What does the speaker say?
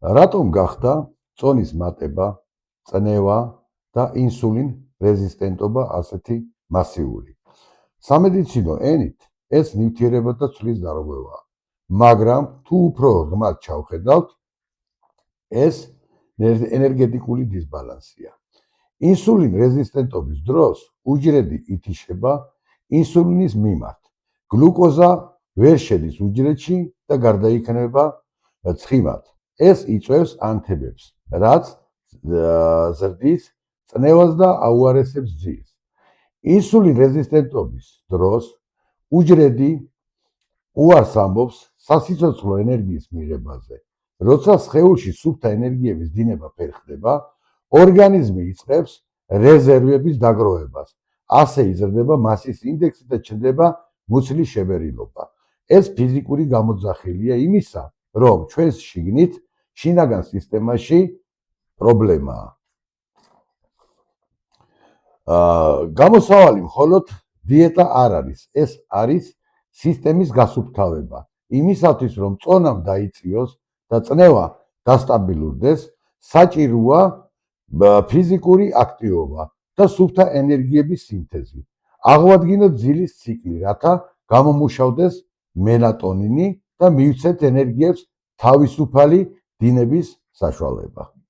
რატომ გახდა წონის მატება, წნევა და ინსულინ რეზისტენტობა ასეთი მასიური? სამედიცინო ენით ეს ნივთიერებათა ცვლის დარღვევაა, მაგრამ თუ უფრო ღრმად ჩავხედავთ, ეს ენერგეტიკული დისბალანსია. ინსულინ რეზისტენტობის დროს უჯრედი ითიშება ინსულინის მიმართ. გლუკოზა ვერ შედის უჯრედში და გარდაიქმნება ცხიმად. ეს იწვევს ანთებებს, რაც ზრდის წნევას და აუარესებს ძილს. ინსულინ რეზისტენტობის დროს უჯრედი უარს ამბობს სასიცოცხლო ენერგიის მიღებაზე. როცა სხეულში სუფთა ენერგიების დინება ფერხდება, ორგანიზმი იწყებს რეზერვების დაგროვებას. ასე იზრდება მასის ინდექსი და ჩნდება მუცლის შებერილობა. ეს ფიზიკური გამოძახილია იმისა, რომ ჩვენს შიგნით შინაგან სისტემაში პრობლემაა. გამოსავალი მხოლოდ დიეტა არ არის, ეს არის სისტემის გასუფთავება. იმისათვის, რომ წონამ დაიწიოს და წნევა დასტაბილურდეს, საჭიროა ფიზიკური აქტივობა და სუფთა ენერგიების სინთეზი. აღვადგინოთ ძილის ციკლი, რათა გამომუშავდეს მელატონინი და მივცეთ ენერგიებს თავისუფალი დინების საშუალება.